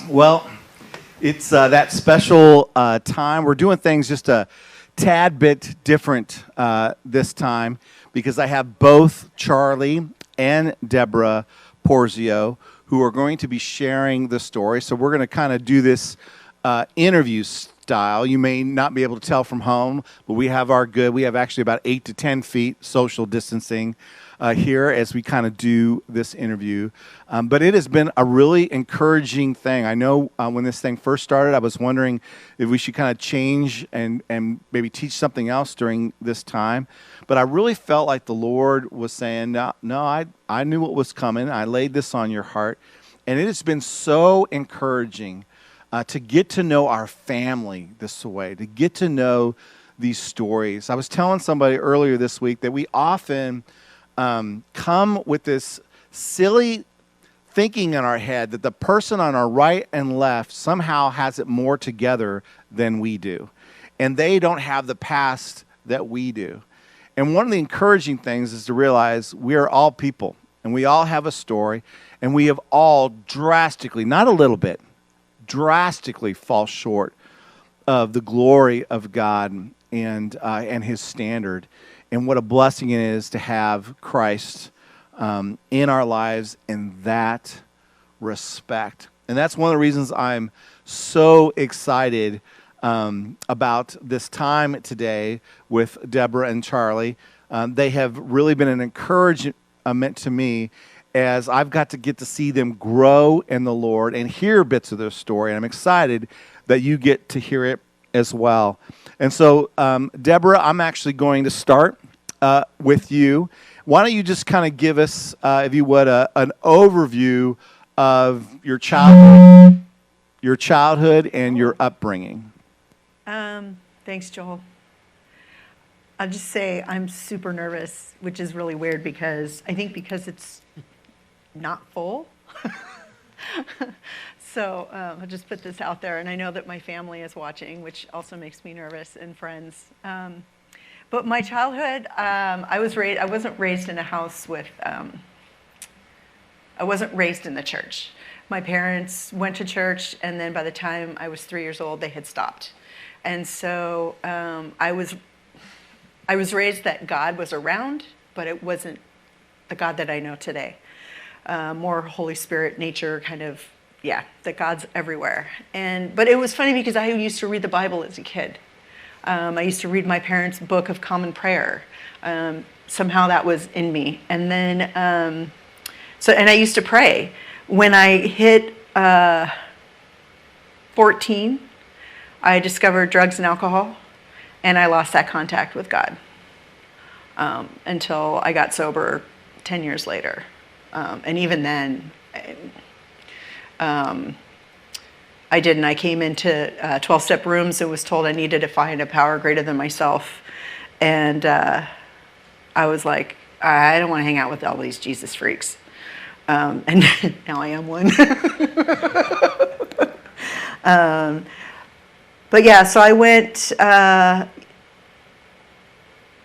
Well, it's that special time. We're doing things just a tad bit different this time because I have both Charlie and Debra Porzio who are going to be sharing the story. So we're going to kind of do this interview style. You may not be able to tell from home, but we have actually about 8 to 10 feet social distancing here as we kind of do this interview. But it has been a really encouraging thing. I know when this thing first started, I was wondering if we should kind of change and maybe teach something else during this time. But I really felt like the Lord was saying, no, I knew what was coming. I laid this on your heart. And it has been so encouraging to get to know our family this way, to get to know these stories. I was telling somebody earlier this week that we often come with this silly thinking in our head that the person on our right and left somehow has it more together than we do. And they don't have the past that we do. And one of the encouraging things is to realize we are all people and we all have a story and we have all drastically, not a little bit, drastically fall short of the glory of God and His standard. And what a blessing it is to have Christ in our lives in that respect. And that's one of the reasons I'm so excited about this time today with Debra and Charlie. They have really been an encouragement to me as I've got to see them grow in the Lord and hear bits of their story. And I'm excited that you get to hear it as well. And so, Debra, I'm actually going to start with you. Why don't you just kind of give us, if you would, an overview of your childhood and your upbringing. Thanks, Joel. I'll just say I'm super nervous, which is really weird because it's not full. So I'll just put this out there, and I know that my family is watching, which also makes me nervous, and friends. But my childhood, I wasn't raised in a house with. I wasn't raised in the church. My parents went to church, and then by the time I was 3 years old, they had stopped. And so I was raised that God was around, but it wasn't the God that I know today. More Holy Spirit, nature, kind of, that God's everywhere. But it was funny because I used to read the Bible as a kid. I used to read my parents' book of common prayer. Somehow that was in me. And then, and I used to pray. When I hit 14, I discovered drugs and alcohol, and I lost that contact with God until I got sober 10 years later. And even then, I didn't. I came into 12-step rooms and was told I needed to find a power greater than myself. And I was like, I don't want to hang out with all these Jesus freaks. And now I am one. But yeah, so I went,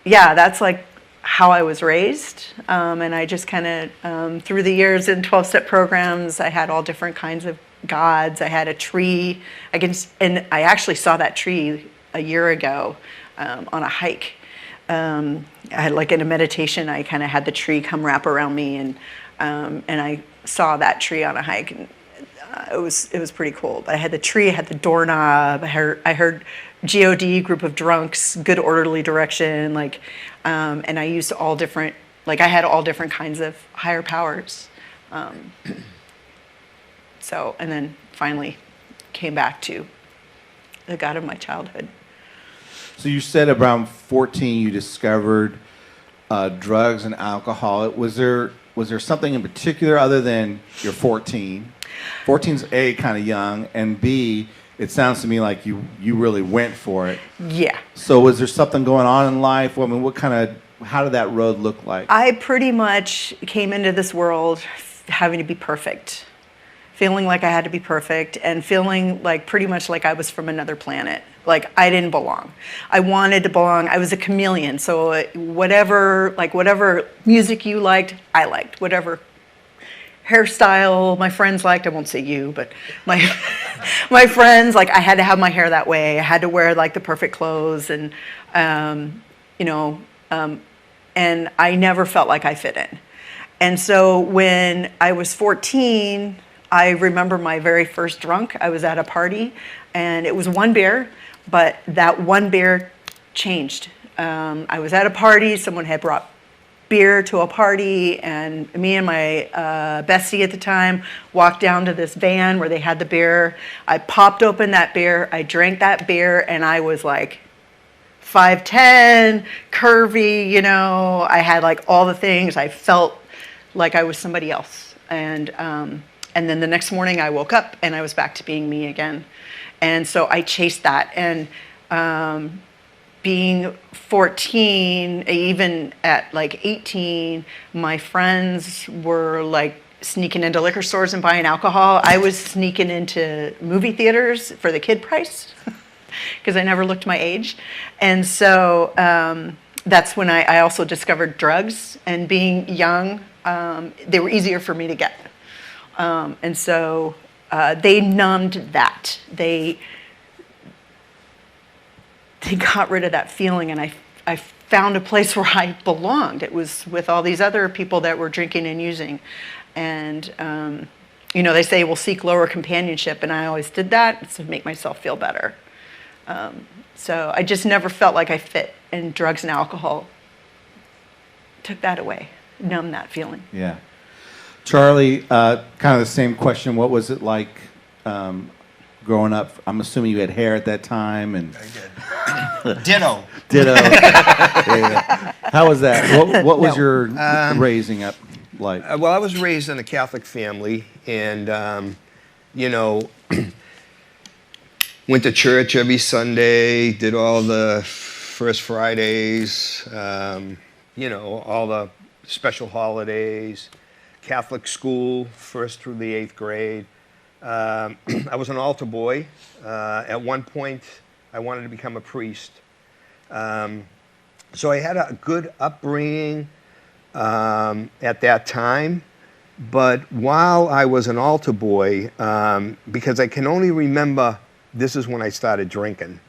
that's like how I was raised. And I just kind of, through the years in 12-step programs, I had all different kinds of gods. I had a tree. And I actually saw that tree a year ago on a hike. I had like in a meditation, I kind of had the tree come wrap around me, and I saw that tree on a hike. And it was pretty cool. But I had the tree, I had the doorknob. I heard GOD, group of drunks, good orderly direction, and I used all different, I had all different kinds of higher powers. And then finally came back to the God of my childhood. So you said around 14 you discovered drugs and alcohol. Was there something in particular other than you're 14? 14's A, kind of young, and B, it sounds to me like you really went for it. Yeah. So was there something going on in life? I mean, how did that road look like? I pretty much came into this world having to be perfect, feeling like I had to be perfect, and feeling like pretty much like I was from another planet. Like I didn't belong. I wanted to belong. I was a chameleon. So whatever music you liked, I liked. Whatever hairstyle my friends liked. I won't say you, but my my friends, like, I had to have my hair that way. I had to wear like the perfect clothes, and you know, and I never felt like I fit in. And so when I was 14, I remember my very first drunk. I was at a party, and it was one beer, but that one beer changed. I was at a party, someone had brought beer to a party, and me and my bestie at the time walked down to this van where they had the beer. I popped open that beer, I drank that beer, and I was like 5'10", curvy, you know, I had like all the things. I felt like I was somebody else. And then the next morning I woke up and I was back to being me again. And so I chased that. And being 14, even at like 18, my friends were like sneaking into liquor stores and buying alcohol. I was sneaking into movie theaters for the kid price because I never looked my age. And so that's when I also discovered drugs, and being young, they were easier for me to get. And so they numbed that. They got rid of that feeling, and I found a place where I belonged. It was with all these other people that were drinking and using. And, you know, they say, well, seek lower companionship, and I always did that to make myself feel better. So I just never felt like I fit, and drugs and alcohol took that away, numbed that feeling. Yeah. Charlie, kind of the same question. What was it like growing up? I'm assuming you had hair at that time. And I did. Ditto. Ditto. Yeah. How was that? What was your raising up like? Well, I was raised in a Catholic family, and, you know, went to church every Sunday, did all the First Fridays, you know, all the special holidays, Catholic school, 1st through the 8th grade. I was an altar boy. At one point, I wanted to become a priest. So I had a good upbringing at that time. But while I was an altar boy, because I can only remember, this is when I started drinking,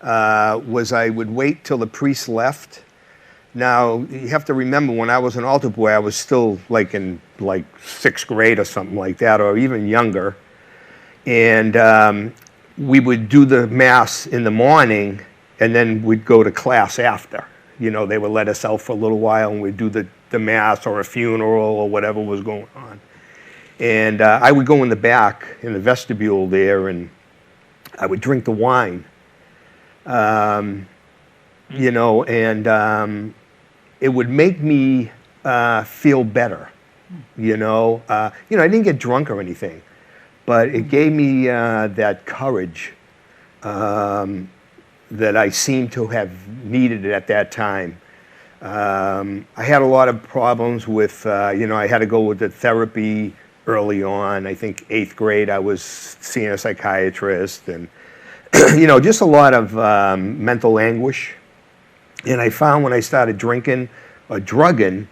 was I would wait till the priest left. Now, you have to remember, when I was an altar boy, I was still like in like 6th grade or something like that, or even younger. And we would do the Mass in the morning, and then we'd go to class after. You know, they would let us out for a little while, and we'd do the Mass or a funeral or whatever was going on. And I would go in the back, in the vestibule there, and I would drink the wine. You know, and it would make me feel better. You know, I didn't get drunk or anything, but it gave me that courage that I seemed to have needed at that time. I had a lot of problems with, I had to go with the therapy early on. I think 8th grade I was seeing a psychiatrist, and just a lot of mental anguish. And I found when I started drinking or drugging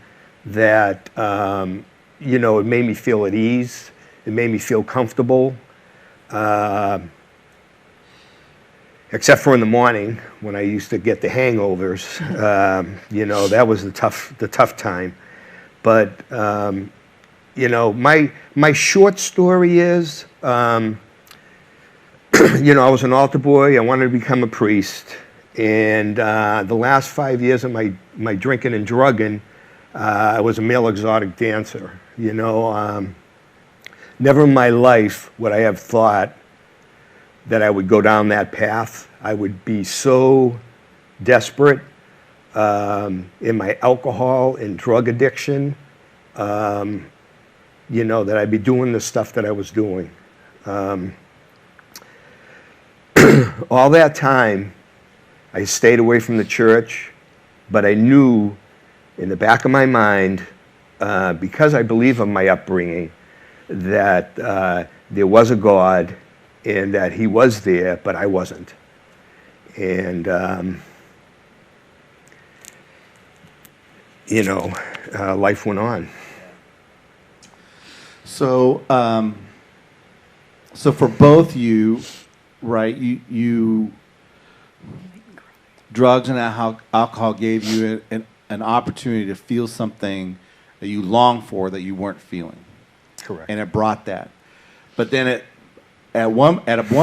that, it made me feel at ease. It made me feel comfortable. Except for in the morning when I used to get the hangovers. That was the tough time. But, my short story is, I was an altar boy. I wanted to become a priest. And the last 5 years of my drinking and drugging, I was a male exotic dancer. Never in my life would I have thought that I would go down that path. I would be so desperate in my alcohol and drug addiction, that I'd be doing the stuff that I was doing. All that time, I stayed away from the church, but I knew in the back of my mind, because I believe in my upbringing, that there was a God and that he was there, but I wasn't. And, life went on. So, so for both you, right? You drugs and alcohol gave you an opportunity to feel something that you longed for that you weren't feeling, Correct. and it brought that. But then at one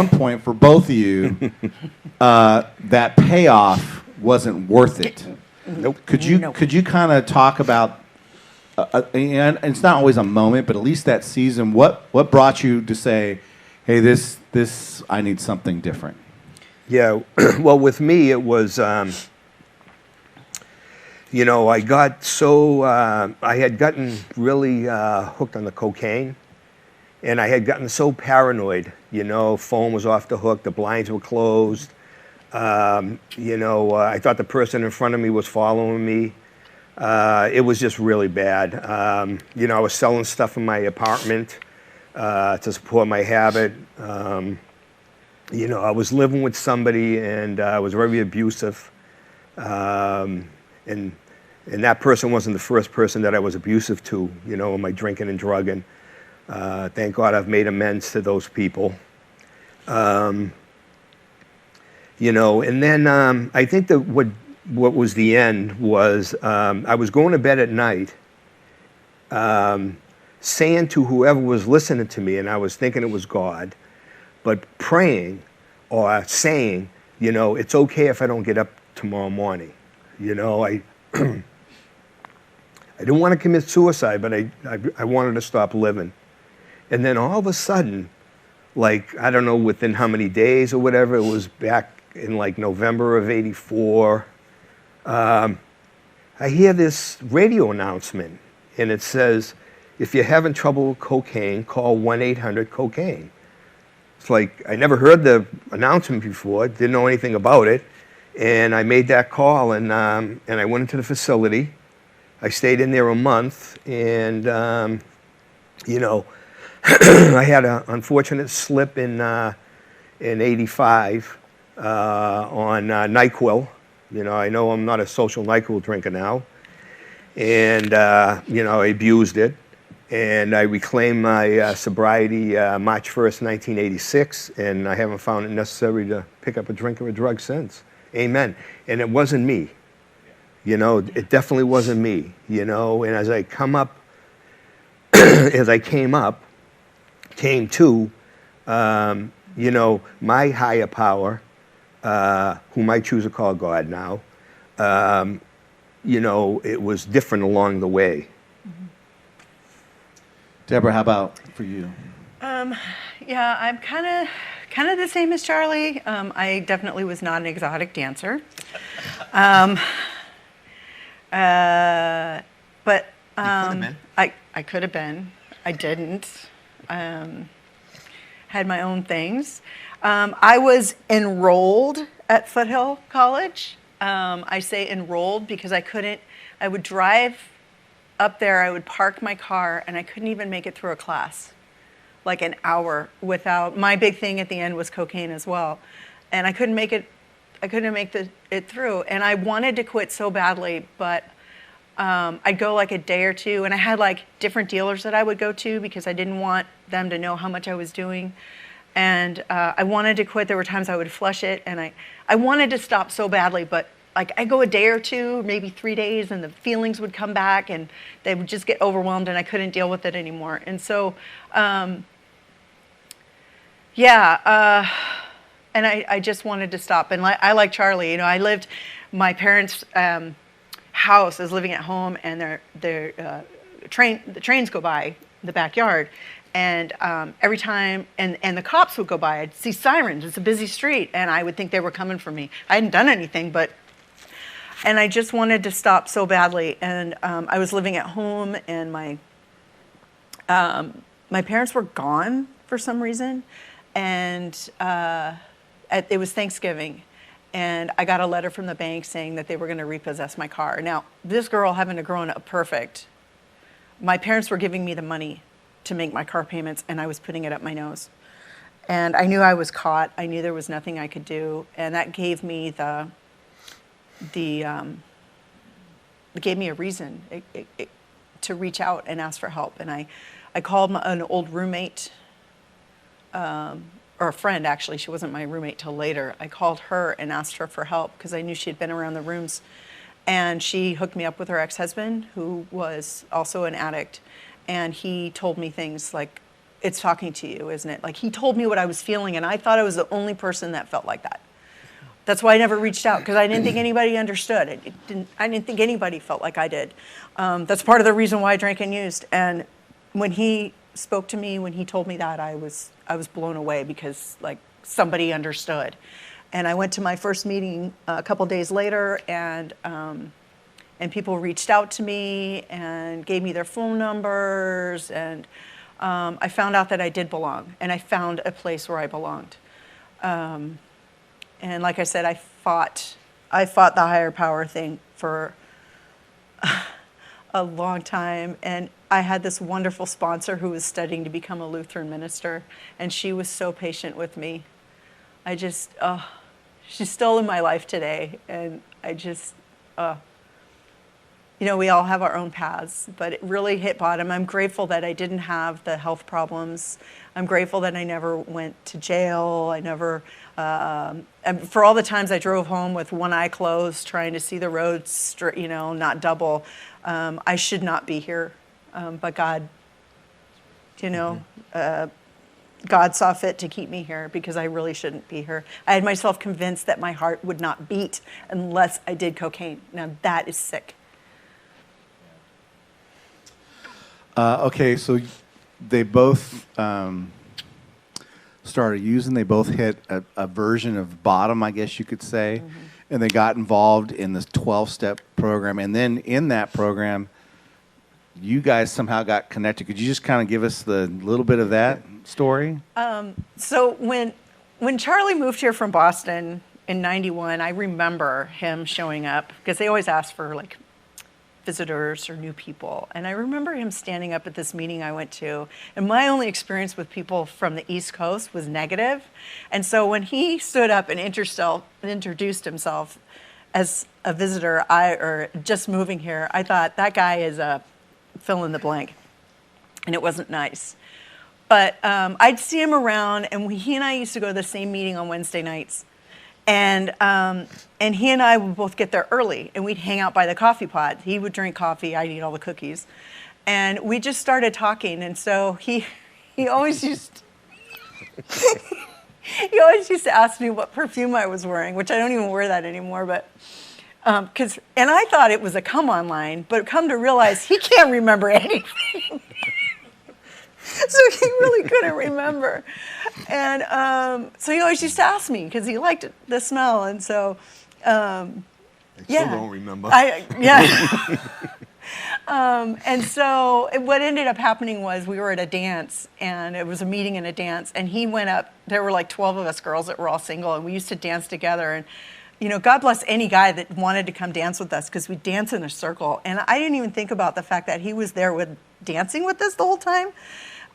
point for both of you, that payoff wasn't worth it. Nope. Could you kind of talk about? And it's not always a moment, but at least that season. What brought you to say, "Hey, this I need something different"? Yeah, well, with me, it was, I got so, I had gotten really hooked on the cocaine, and I had gotten so paranoid, phone was off the hook, the blinds were closed, I thought the person in front of me was following me. It was just really bad. I was selling stuff in my apartment to support my habit. I was living with somebody, and I was very abusive, and that person wasn't the first person that I was abusive to, in my drinking and drugging. Thank God I've made amends to those people. And then I think that what was the end was I was going to bed at night, saying to whoever was listening to me, and I was thinking it was God, but praying or saying, it's okay if I don't get up tomorrow morning. I didn't want to commit suicide, but I wanted to stop living. And then all of a sudden, like, I don't know within how many days or whatever, it was back in like November of '84, I hear this radio announcement, and it says, if you're having trouble with cocaine, call 1-800-COCAINE. It's like, I never heard the announcement before, didn't know anything about it, and I made that call, and I went into the facility. I stayed in there a month, and, I had an unfortunate slip in '85 on NyQuil. I know I'm not a social NyQuil drinker now, and, I abused it. And I reclaimed my sobriety March 1st, 1986, and I haven't found it necessary to pick up a drink or a drug since. Amen. And it wasn't me. It definitely wasn't me. And as I came up, came to, my higher power, whom I choose to call God now, it was different along the way. Deborah, how about for you? Yeah, I'm kind of the same as Charlie. I definitely was not an exotic dancer. But been. I could have been. I didn't. Had my own things. I was enrolled at Foothill College. I say enrolled because I would drive up there, I would park my car, and I couldn't even make it through a class, like an hour without. My big thing at the end was cocaine as well, and I couldn't make it. I couldn't make it through, and I wanted to quit so badly, but I'd go like a day or two, and I had like different dealers that I would go to because I didn't want them to know how much I was doing, and I wanted to quit. There were times I would flush it, and I wanted to stop so badly, but like I go a day or two, maybe 3 days, and the feelings would come back, and they would just get overwhelmed, and I couldn't deal with it anymore. And so, and I just wanted to stop. And I like Charlie, my parents' house is living at home, and the trains go by the backyard, and every time, and the cops would go by, I'd see sirens. It's a busy street, and I would think they were coming for me. I hadn't done anything, and I just wanted to stop so badly. And I was living at home, and my parents were gone for some reason, and it was Thanksgiving, and I got a letter from the bank saying that they were going to repossess my car. Now, this girl, having grown up perfect, my parents were giving me the money to make my car payments, and I was putting it up my nose. And I knew I was caught. I knew there was nothing I could do, and that gave me it gave me a reason to reach out and ask for help. And I called an old roommate, or a friend actually. She wasn't my roommate till later. I called her and asked her for help because I knew she had been around the rooms. And she hooked me up with her ex-husband, who was also an addict. And he told me things like, it's talking to you, isn't it? Like, he told me what I was feeling, and I thought I was the only person that felt like that. That's why I never reached out, because I didn't think anybody understood. I didn't think anybody felt like I did. That's part of the reason why I drank and used. And when he spoke to me, when he told me that, I was blown away, because like somebody understood. And I went to my first meeting a couple days later, and people reached out to me and gave me their phone numbers, and I found out that I did belong, and I found a place where I belonged. And like I said, I fought the higher power thing for a long time. And I had this wonderful sponsor who was studying to become a Lutheran minister. And she was so patient with me. She's still in my life today. And we all have our own paths, but it really hit bottom. I'm grateful that I didn't have the health problems. I'm grateful that I never went to jail. I never, and for all the times I drove home with one eye closed, trying to see the roads, not double. I should not be here, but God, God saw fit to keep me here, because I really shouldn't be here. I had myself convinced that my heart would not beat unless I did cocaine. Now that is sick. Okay, so they both started using. They both hit a version of bottom, I guess you could say, and they got involved in this 12-step program. And then in that program, you guys somehow got connected. Could you just kind of give us the little bit of that story? So when Charlie moved here from Boston in '91, I remember him showing up, because they always ask for like visitors or new people. And I remember him standing up at this meeting I went to, and my only experience with people from the East Coast was negative. And so when he stood up and introduced himself as a visitor, or just moving here, I thought, that guy is a fill in the blank. And it wasn't nice. But I'd see him around, and he and I used to go to the same meeting on Wednesday nights. And he and I would both get there early, and we'd hang out by the coffee pot. He would drink coffee, I'd eat all the cookies. And we just started talking, and so he always used to ask me what perfume I was wearing, which I don't even wear that anymore, but and I thought it was a come on line, but come to realize he can't remember anything. So he really couldn't remember. And so he always used to ask me, because he liked the smell. And so, I still don't remember. And so what ended up happening was, we were at a dance, and it was a meeting and a dance. And he went up. There were like 12 of us girls that were all single, and we used to dance together. And God bless any guy that wanted to come dance with us, because we'd dance in a circle. And I didn't even think about the fact that he was there dancing with us the whole time.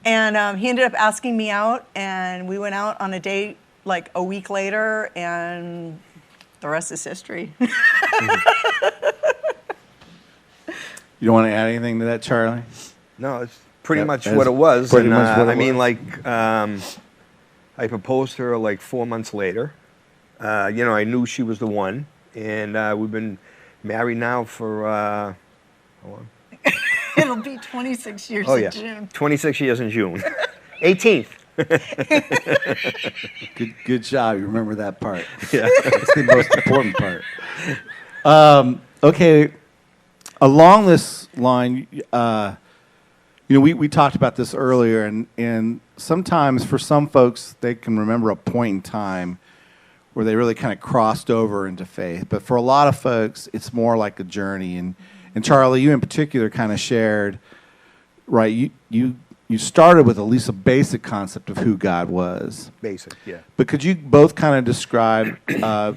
And he ended up asking me out, and we went out on a date like a week later, and the rest is history. You don't want to add anything to that, Charlie? No, it's pretty much what it was. Pretty much what it was. I proposed to her like 4 months later. I knew she was the one, and we've been married now for how long? It'll be 26 years in June. 26 years in June. 18th. Good job. You remember that part. Yeah, that's the most important part. Okay, along this line, we talked about this earlier, and sometimes for some folks, they can remember a point in time where they really kind of crossed over into faith. But for a lot of folks, it's more like a journey. And Charlie, you in particular kind of shared, right? You started with at least a basic concept of who God was. Basic, yeah. But could you both kind of describe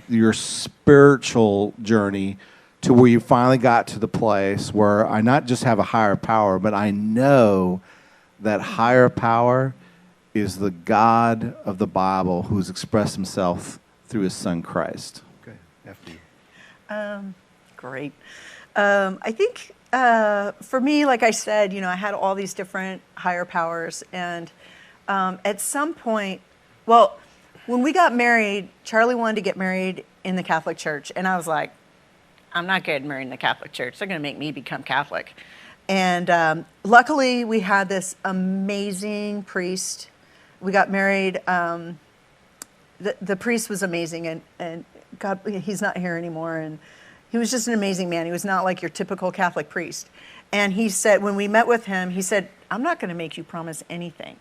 your spiritual journey to where you finally got to the place where I not just have a higher power, but I know that higher power is the God of the Bible who's expressed himself through his son Christ? Okay, after you. Great. I think for me, like I said, I had all these different higher powers. And at some point, well, when we got married, Charlie wanted to get married in the Catholic Church. And I was like, I'm not getting married in the Catholic Church. They're going to make me become Catholic. And luckily, we had this amazing priest. We got married. The priest was amazing. And God, he's not here anymore. And he was just an amazing man. He was not like your typical Catholic priest. And he said, when we met with him, he said, I'm not going to make you promise anything.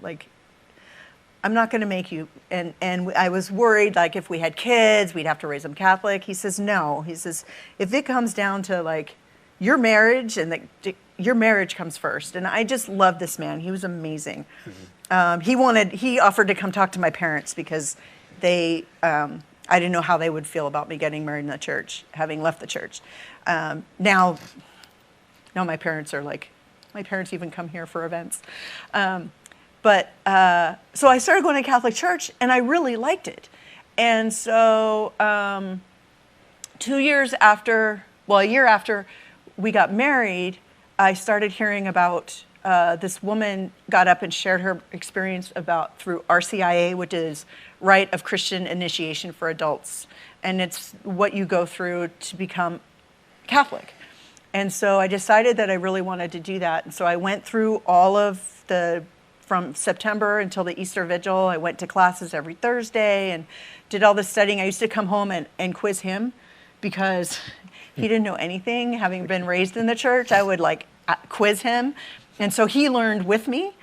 Like, I'm not going to make you. And I was worried, like, if we had kids, we'd have to raise them Catholic. He says, no. He says, if it comes down to, like, your marriage, and your marriage comes first. And I just loved this man. He was amazing. Mm-hmm. He offered to come talk to my parents because I didn't know how they would feel about me getting married in the church, having left the church. Now my parents are like, my parents even come here for events. So I started going to Catholic church, and I really liked it. And so a year after we got married, I started hearing about this woman got up and shared her experience through RCIA, which is Rite of Christian Initiation for Adults. And it's what you go through to become Catholic. And so I decided that I really wanted to do that. And so I went through from September until the Easter Vigil. I went to classes every Thursday and did all this studying. I used to come home and quiz him because he didn't know anything. Having been raised in the church, I would quiz him. And so he learned with me.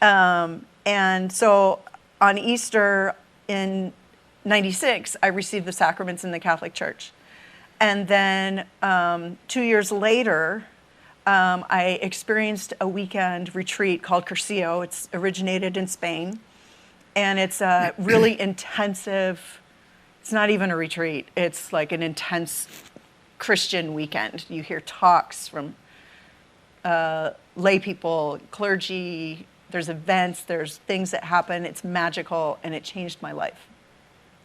And so on Easter in '96, I received the sacraments in the Catholic Church. And then 2 years later, I experienced a weekend retreat called Cursillo. It's originated in Spain. And it's a really intensive, it's not even a retreat. It's like an intense Christian weekend. You hear talks from lay people, clergy, there's events, there's things that happen. It's magical, and it changed my life.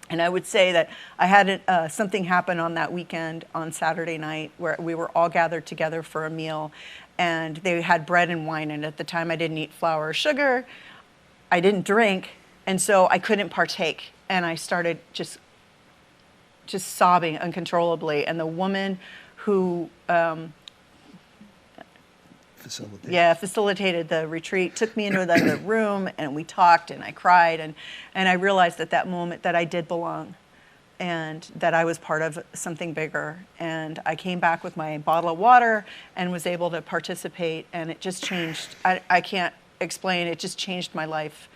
And I would say that I had something happen on that weekend on Saturday night where we were all gathered together for a meal, and they had bread and wine. And at the time, I didn't eat flour or sugar. I didn't drink, and so I couldn't partake. And I started just sobbing uncontrollably. And the woman who facilitated the retreat took me into the room, and we talked, and I cried, and I realized at that moment that I did belong, and that I was part of something bigger. And I came back with my bottle of water and was able to participate, and it just changed. I can't explain, it just changed my life.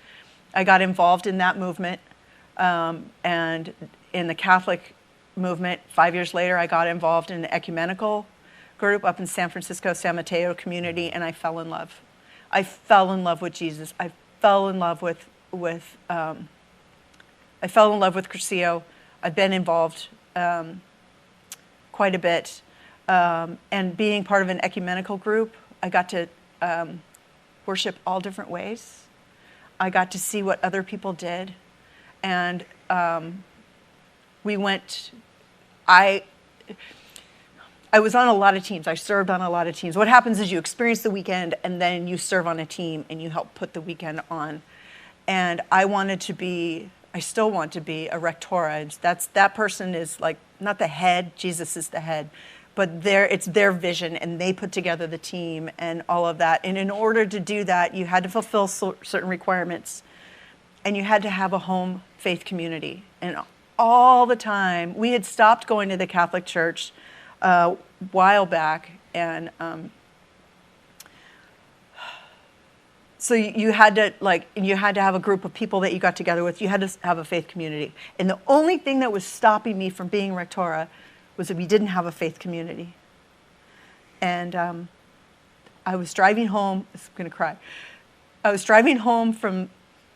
I got involved in that movement, and in the Catholic movement. 5 years later, I got involved in an ecumenical group up in San Francisco, San Mateo community, and I fell in love. I fell in love with Jesus. I fell in love with Cursillo. I've been involved quite a bit, and being part of an ecumenical group, I got to worship all different ways. I got to see what other people did, and we went. I was on a lot of teams. I served on a lot of teams. What happens is you experience the weekend, and then you serve on a team, and you help put the weekend on. And I still want to be a rectora. That person is like not the head. Jesus is the head, but it's their vision, and they put together the team and all of that. And in order to do that, you had to fulfill certain requirements, and you had to have a home faith community. And all the time, we had stopped going to the Catholic Church a while back, and so you had to have a group of people that you got together with. You had to have a faith community, and the only thing that was stopping me from being rectora was that we didn't have a faith community. And I was driving home. I'm going to cry. I was driving home from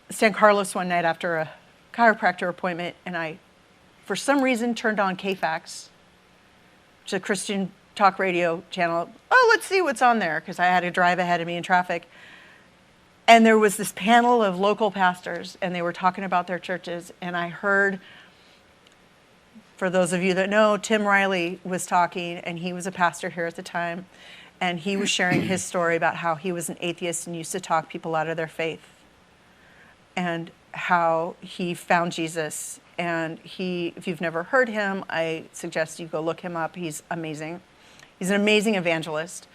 San Carlos one night after a chiropractor appointment, and I, for some reason, turned on KFAX, which is a Christian talk radio channel. Oh, let's see what's on there, because I had to drive ahead of me in traffic. And there was this panel of local pastors, and they were talking about their churches, and I heard For those of you that know, Tim Riley was talking, and he was a pastor here at the time, and he was sharing his story about how he was an atheist and used to talk people out of their faith, and how he found Jesus. And if you've never heard him, I suggest you go look him up. He's amazing. He's an amazing evangelist.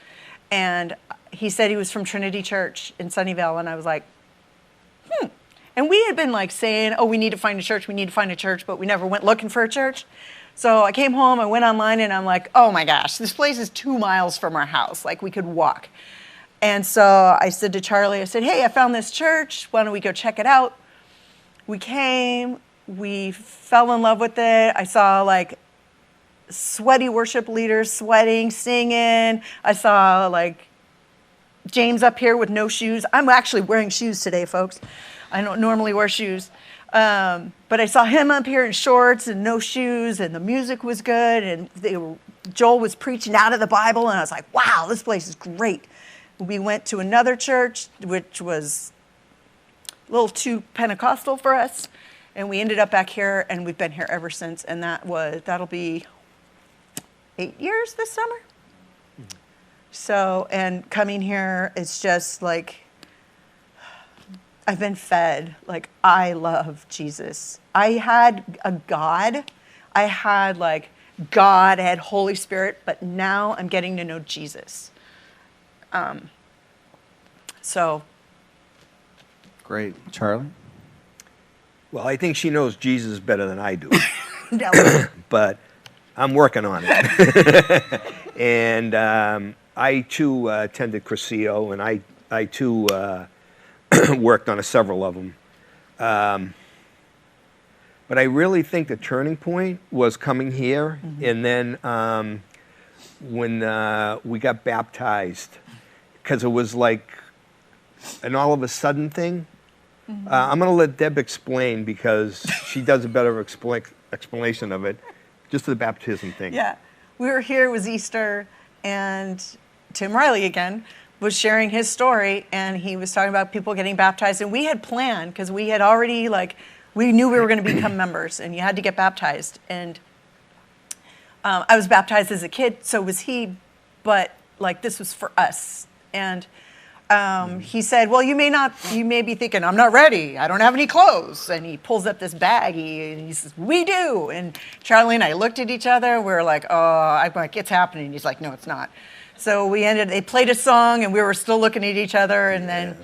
And he said he was from Trinity Church in Sunnyvale, and I was like, And we had been like saying, oh, we need to find a church, but we never went looking for a church. So I came home, I went online, and I'm like, oh my gosh, this place is 2 miles from our house. Like, we could walk. And so I said to Charlie, I said, hey, I found this church. Why don't we go check it out? We came, we fell in love with it. I saw like sweaty worship leaders sweating, singing. I saw like James up here with no shoes. I'm actually wearing shoes today, folks. I don't normally wear shoes. But I saw him up here in shorts and no shoes, and the music was good, and Joel was preaching out of the Bible, and I was like, wow, this place is great. We went to another church, which was a little too Pentecostal for us, and we ended up back here, and we've been here ever since, and that'll be 8 years this summer. So, and coming here, it's just like, I've been fed. Like, I love Jesus. I had a God. I had like God, I had Holy Spirit, but now I'm getting to know Jesus. So. Great. Charlie? Well, I think she knows Jesus better than I do. No. But I'm working on it. And I, too, attended Crescio, and I too, worked on several of them. But I really think the turning point was coming here, and then when we got baptized, because it was like an all of a sudden thing. I'm going to let Deb explain, because she does a better explanation of it, just the baptism thing. Yeah. We were here, it was Easter, and Tim Riley again was sharing his story, and he was talking about people getting baptized, and we had planned, because we had already, like, we knew we were going to become members, and you had to get baptized, and I was baptized as a kid, so was he, but, like, this was for us, and he said, well, you may be thinking, I'm not ready, I don't have any clothes, and he pulls up this bag, and he says, we do, and Charlie and I looked at each other, we were like, oh, I'm like, it's happening, he's like, no, it's not. So they played a song, and we were still looking at each other, and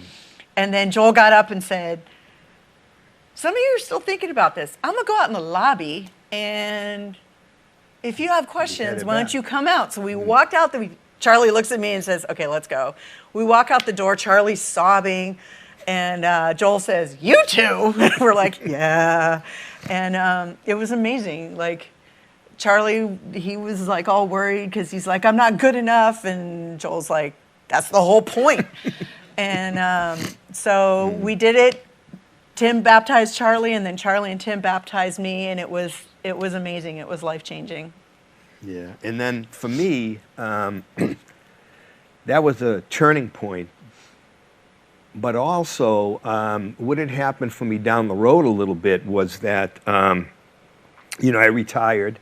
then Joel got up and said, some of you are still thinking about this. I'm going to go out in the lobby, and if you have questions, why don't you come out? So we walked out. Charlie looks at me and says, okay, let's go. We walk out the door. Charlie's sobbing, and Joel says, you too? We're like, yeah. And it was amazing. Like, Charlie, he was like all worried because he's like, I'm not good enough. And Joel's like, that's the whole point. And so we did it. Tim baptized Charlie, and then Charlie and Tim baptized me, and it was amazing. It was life-changing. Yeah, and then for me, that was a turning point. But also, what had happened for me down the road a little bit was that, I retired,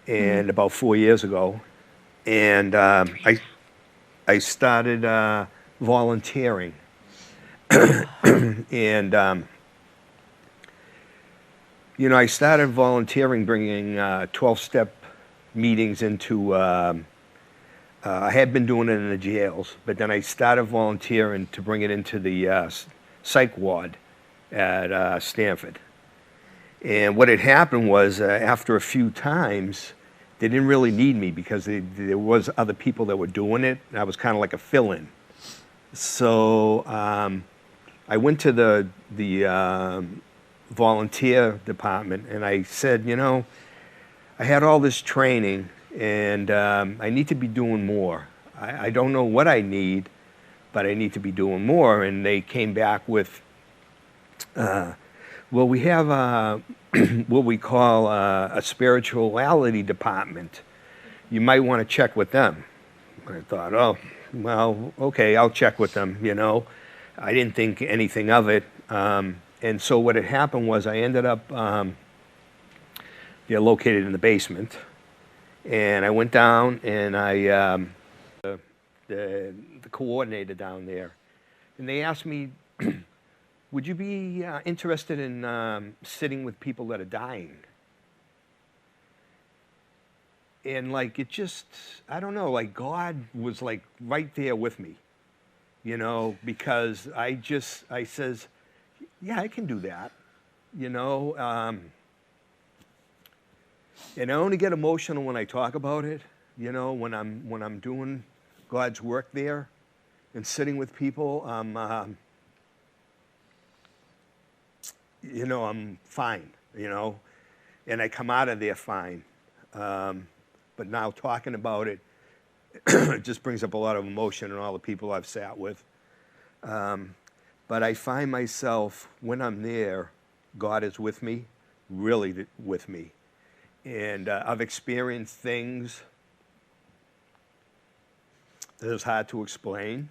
and about 4 years ago, and I started volunteering. And, I started volunteering, bringing 12-step meetings into, I had been doing it in the jails, but then I started volunteering to bring it into the psych ward at Stanford. And what had happened was, after a few times, they didn't really need me, because there was other people that were doing it, and I was kind of like a fill-in. So I went to the volunteer department, and I said, I had all this training, and I need to be doing more. I don't know what I need, but I need to be doing more. And they came back with, well, we have what we call a spirituality department. You might want to check with them. I thought, oh, well, okay, I'll check with them, I didn't think anything of it. And so what had happened was I ended up They're located in the basement. And I went down and the coordinator down there, and they asked me, would you be interested in sitting with people that are dying? And like, it just, I don't know, like God was like right there with me, you know, because I says, yeah, I can do that, you know. And I only get emotional when I talk about it, you know, when I'm doing God's work there and sitting with people. You know, I'm fine, you know, and I come out of there fine. But now talking about it, it just brings up a lot of emotion and all the people I've sat with. But I find myself, when I'm there, God is with me, really with me. And I've experienced things that is hard to explain.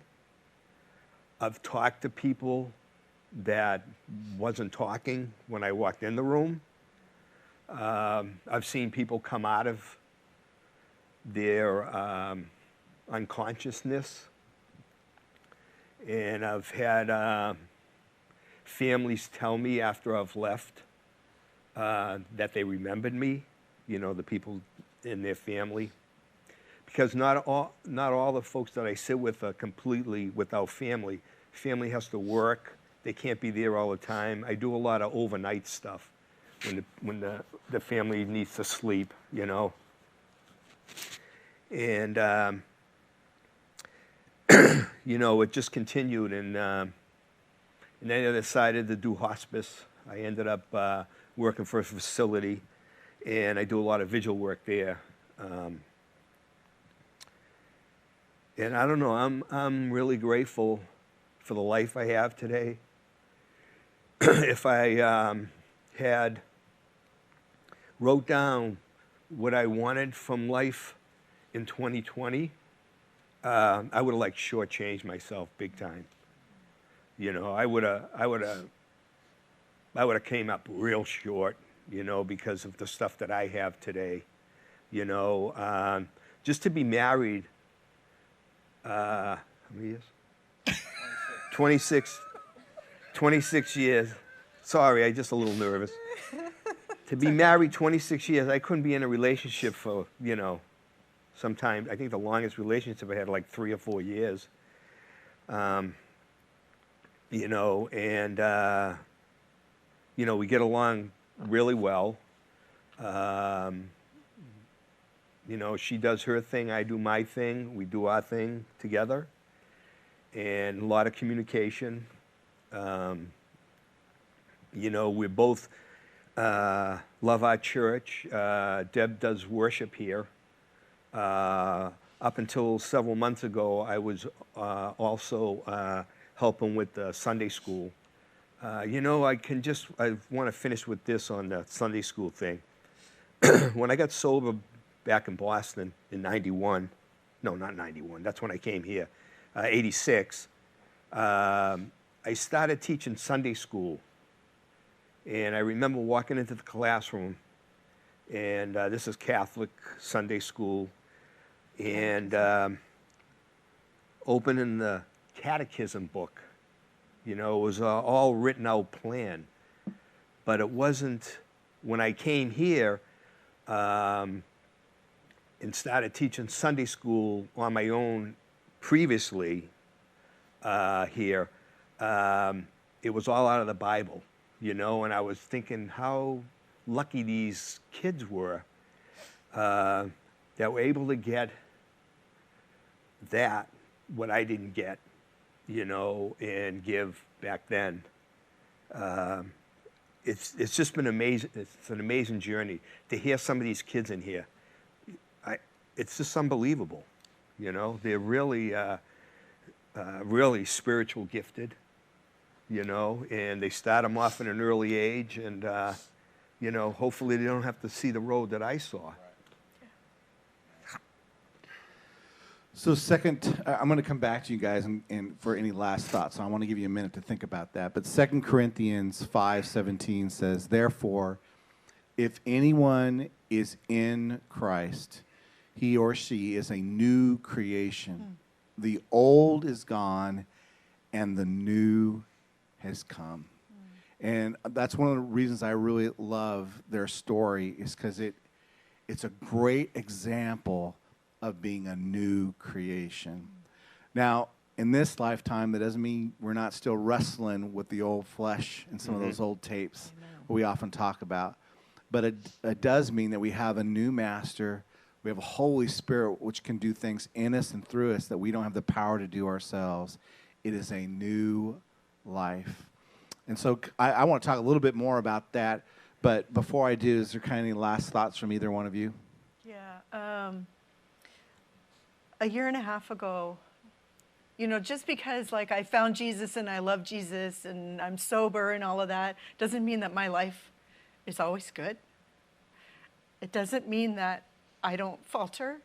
I've talked to people that wasn't talking when I walked in the room. I've seen people come out of their unconsciousness. And I've had families tell me after I've left that they remembered me, you know, the people in their family. Because not all the folks that I sit with are completely without family. Family has to work. They can't be there all the time. I do a lot of overnight stuff when the family needs to sleep, you know. And, you know, it just continued. And then I decided to do hospice. I ended up working for a facility, and I do a lot of vigil work there. And I don't know, I'm really grateful for the life I have today. If I had wrote down what I wanted from life in 2020, I would have like shortchanged myself big time. You know, I would have came up real short, you know, because of the stuff that I have today. You know, just to be married, how many years? 26 years. Sorry, I'm just a little nervous. To be married 26 years, I couldn't be in a relationship for, you know, sometime. I think the longest relationship I had like 3 or 4 years. You know, and, you know, we get along really well. You know, she does her thing, I do my thing. We do our thing together. And a lot of communication. You know, we both love our church. Deb does worship here. Up until several months ago, I was also helping with the Sunday school. You know, I want to finish with this on the Sunday school thing. When I got sober back in Boston in 91, no, not 91, that's when I came here, 86, I started teaching Sunday school. And I remember walking into the classroom, and this is Catholic Sunday school, and opening the catechism book. You know, it was all written out plan. But it wasn't, when I came here and started teaching Sunday school on my own previously here, it was all out of the Bible. You know, and I was thinking how lucky these kids were that were able to get that, what I didn't get, you know, and give back then. It's just been amazing. It's an amazing journey to hear some of these kids in here. It's just unbelievable, you know. They're really, really spiritual gifted. You know, and they start them off at an early age, and, you know, hopefully they don't have to see the road that I saw. So second, I'm going to come back to you guys and for any last thoughts. So I want to give you a minute to think about that. But 2 Corinthians 5:17 says, "Therefore, if anyone is in Christ, he or she is a new creation. The old is gone and the new has come. And that's one of the reasons I really love their story, is because it's a great example of being a new creation. Now, in this lifetime, that doesn't mean we're not still wrestling with the old flesh and some of those old tapes we often talk about. But it does mean that we have a new master. We have a Holy Spirit which can do things in us and through us that we don't have the power to do ourselves. It is a new life. And so I want to talk a little bit more about that. But before I do, is there kind of any last thoughts from either one of you? Yeah. A year and a half ago, just because like I found Jesus and I love Jesus and I'm sober and all of that, doesn't mean that my life is always good. It doesn't mean that I don't falter.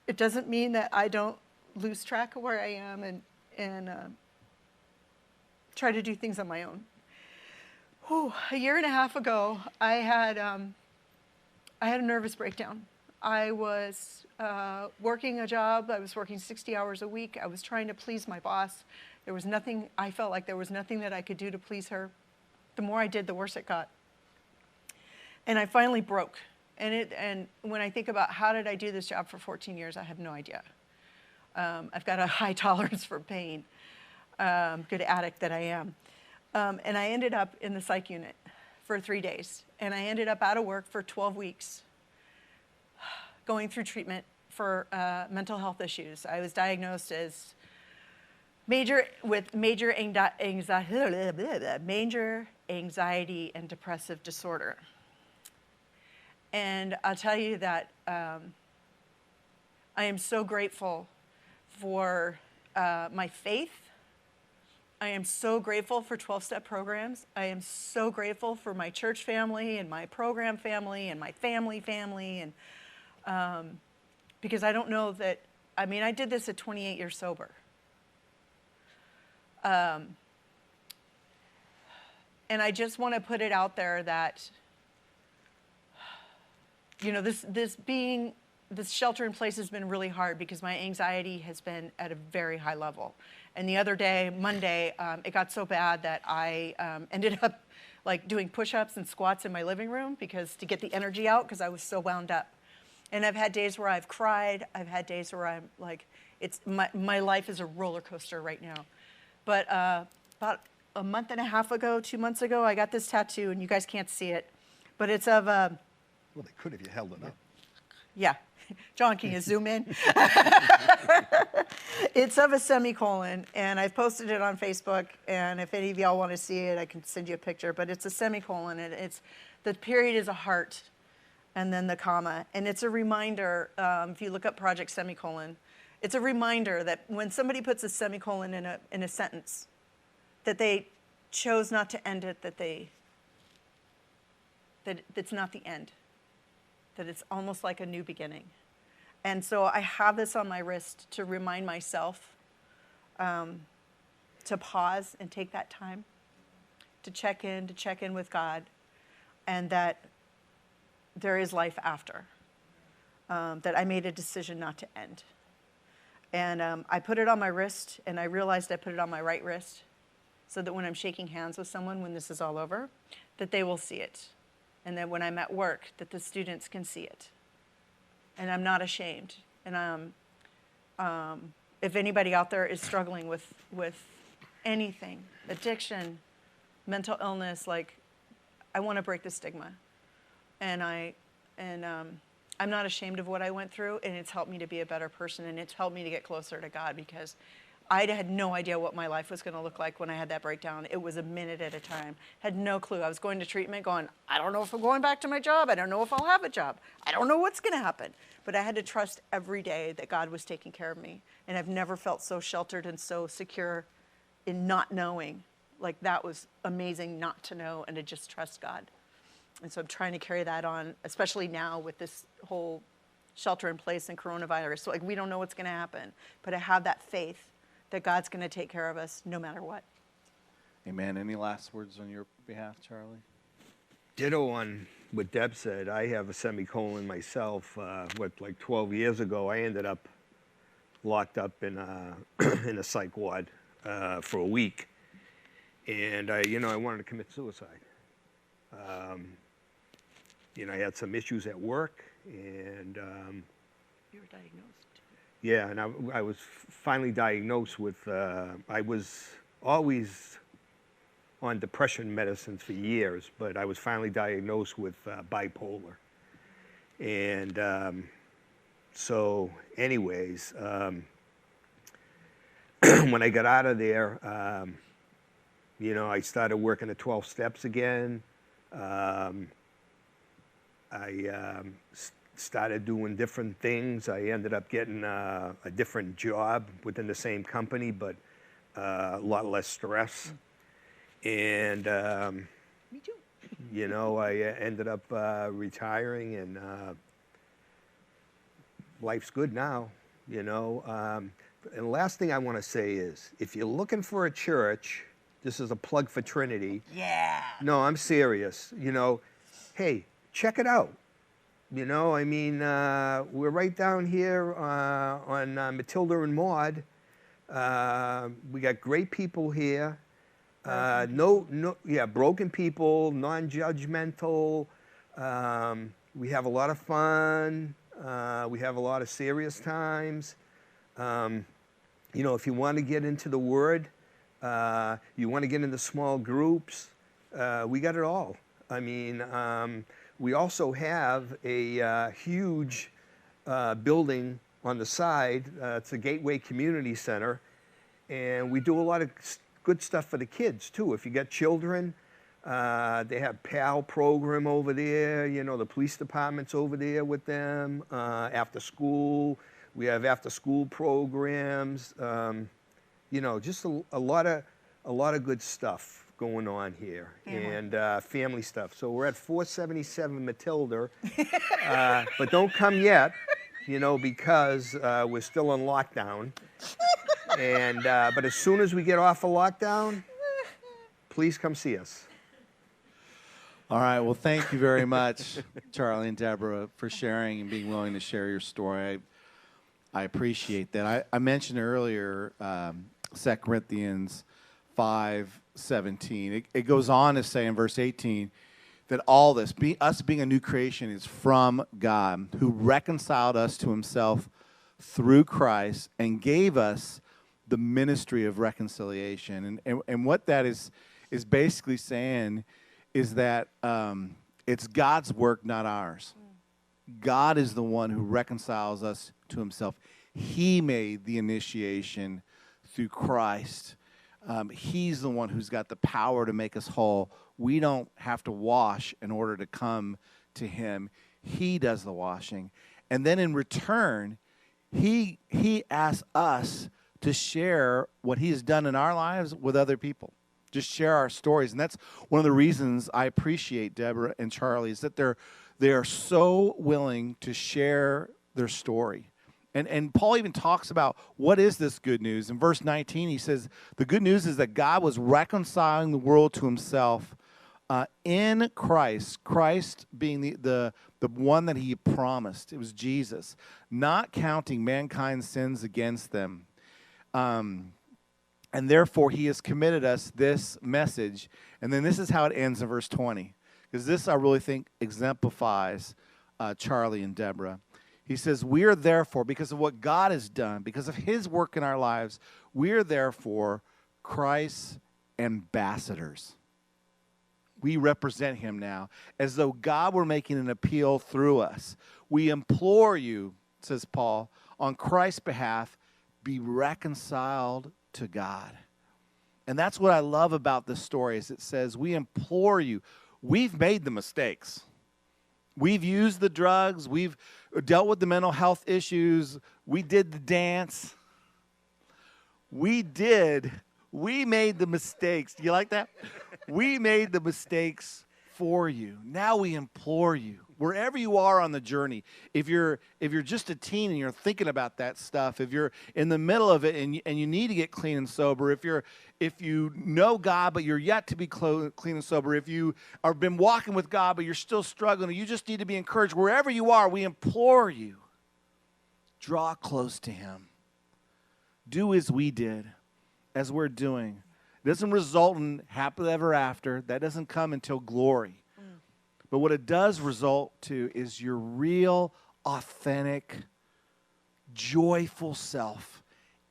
It doesn't mean that I don't lose track of where I am and try to do things on my own. A year and a half ago, I had a nervous breakdown. I was working a job. I was working 60 hours a week. I was trying to please my boss. I felt like there was nothing that I could do to please her. The more I did, the worse it got. And I finally broke. And when I think about how did I do this job for 14 years, I have no idea. I've got a high tolerance for pain, good addict that I am. And I ended up in the psych unit for 3 days. And I ended up out of work for 12 weeks, going through treatment for mental health issues. I was diagnosed as major anxiety and depressive disorder. And I'll tell you that I am so grateful for my faith. I am so grateful for 12-step programs. I am so grateful for my church family and my program family and my family, and because I don't know that, I did this at 28 years sober. And I just want to put it out there that, this shelter in place has been really hard because my anxiety has been at a very high level. And the other day, Monday, it got so bad that I ended up doing push-ups and squats in my living room to get the energy out because I was so wound up. And I've had days where I've cried. I've had days where I'm my life is a roller coaster right now. But about a month and a half ago, 2 months ago, I got this tattoo, and you guys can't see it, but it's of Well, they could if you held it up. Yeah. John, can you zoom in? It's of a semicolon, and I've posted it on Facebook, and if any of y'all want to see it, I can send you a picture, but it's a semicolon, and the period is a heart, and then the comma, and it's a reminder, if you look up Project Semicolon, it's a reminder that when somebody puts a semicolon in a sentence, that they chose not to end it, that it's not the end, that it's almost like a new beginning. And so I have this on my wrist to remind myself to pause and take that time to check in with God, and that there is life after, that I made a decision not to end. And I put it on my wrist, and I realized I put it on my right wrist so that when I'm shaking hands with someone, when this is all over, that they will see it. And that when I'm at work, that the students can see it. And I'm not ashamed. And if anybody out there is struggling with anything, addiction, mental illness, I want to break the stigma. And I'm not ashamed of what I went through, and it's helped me to be a better person, and it's helped me to get closer to God, because I had no idea what my life was going to look like when I had that breakdown. It was a minute at a time. Had no clue. I was going to treatment going, I don't know if I'm going back to my job. I don't know if I'll have a job. I don't know what's going to happen. But I had to trust every day that God was taking care of me. And I've never felt so sheltered and so secure in not knowing. That was amazing not to know and to just trust God. And so I'm trying to carry that on, especially now with this whole shelter in place and coronavirus. So we don't know what's going to happen. But I have that faith that God's going to take care of us no matter what. Amen. Any last words on your behalf, Charlie? Ditto on what Deb said. I have a semicolon myself. Like 12 years ago, I ended up locked up in a in a psych ward for a week, and I wanted to commit suicide. I had some issues at work, and You were diagnosed. yeah, and I was finally diagnosed with. I was always on depression medicines for years, but I was finally diagnosed with bipolar. And so, anyways, when I got out of there, I started working the 12 steps again. I started doing different things. I ended up getting a different job within the same company, but a lot less stress. And, Me too. I ended up retiring, and life's good now, And the last thing I want to say is, if you're looking for a church, this is a plug for Trinity. Yeah. No, I'm serious. Hey, check it out. We're right down here on Mathilda and Maud. We got great people here. Broken people, non-judgmental. We have a lot of fun. We have a lot of serious times. If you want to get into the Word, you want to get into small groups, we got it all. We also have a huge building on the side. It's a Gateway Community Center, and we do a lot of good stuff for the kids too. If you got children, they have PAL program over there. The police department's over there with them. After school, we have after school programs. Just a lot of good stuff going on here, and family stuff. So we're at 477 Mathilda, but don't come yet, because we're still in lockdown. And but as soon as we get off of lockdown, please come see us. All right. Well, thank you very much, Charlie and Deborah, for sharing and being willing to share your story. I appreciate that. I mentioned earlier 2 Corinthians 5:17. It goes on to say in verse 18 that all this, us being a new creation, is from God, who reconciled us to himself through Christ and gave us the ministry of reconciliation. And what that is basically saying is that it's God's work, not ours. God is the one who reconciles us to himself. He made the initiation through Christ. He's the one who's got the power to make us whole. We don't have to wash in order to come to him. He does the washing. And then in return, he asks us to share what he has done in our lives with other people. Just share our stories. And that's one of the reasons I appreciate Deborah and Charlie, is that they are so willing to share their story. And Paul even talks about what is this good news. In verse 19, he says, the good news is that God was reconciling the world to himself in Christ, Christ being the one that he promised. It was Jesus, not counting mankind's sins against them. And therefore, he has committed us this message. And then this is how it ends in verse 20, because this, I really think, exemplifies Charlie and Deborah. He says, we are therefore, because of what God has done, because of his work in our lives, we are therefore Christ's ambassadors. We represent him now, as though God were making an appeal through us. We implore you, says Paul, on Christ's behalf, be reconciled to God. And that's what I love about this story, is it says, we implore you. We've made the mistakes. We've used the drugs. We've dealt with the mental health issues. We did the dance. We made the mistakes. Do you like that? We made the mistakes before you. Now we implore you, wherever you are on the journey. If you're just a teen and you're thinking about that stuff, if you're in the middle of it and you need to get clean and sober, if you know God but you're yet to be clean and sober, if you have been walking with God but you're still struggling, you just need to be encouraged. Wherever you are, we implore you, draw close to him. Do as we did, as we're doing. It doesn't result in happily ever after. That doesn't come until glory. But what it does result to is your real, authentic, joyful self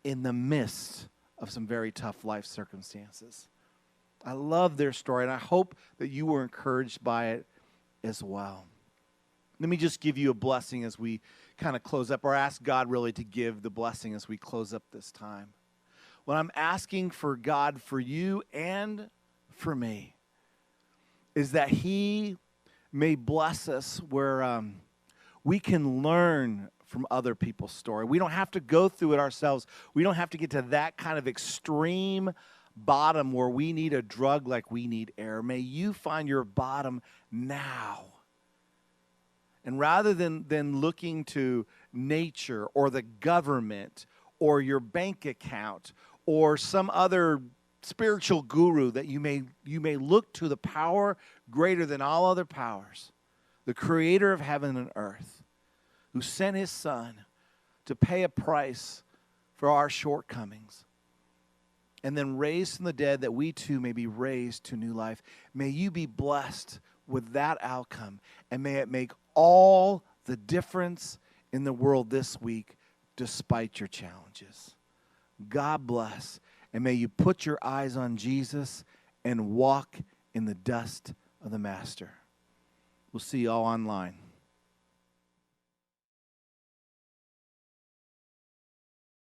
in the midst of some very tough life circumstances. I love their story, and I hope that you were encouraged by it as well. Let me just give you a blessing as we kind of close up, or ask God really to give the blessing as we close up this time. What I'm asking for God, for you and for me, is that he may bless us where we can learn from other people's story. We don't have to go through it ourselves. We don't have to get to that kind of extreme bottom where we need a drug like we need air. May you find your bottom now. And rather than looking to nature or the government or your bank account or some other spiritual guru, that you may look to the power greater than all other powers, the creator of heaven and earth, who sent his son to pay a price for our shortcomings and then raised from the dead that we too may be raised to new life. May you be blessed with that outcome, and may it make all the difference in the world this week despite your challenges. God bless, and may you put your eyes on Jesus and walk in the dust of the Master. We'll see you all online.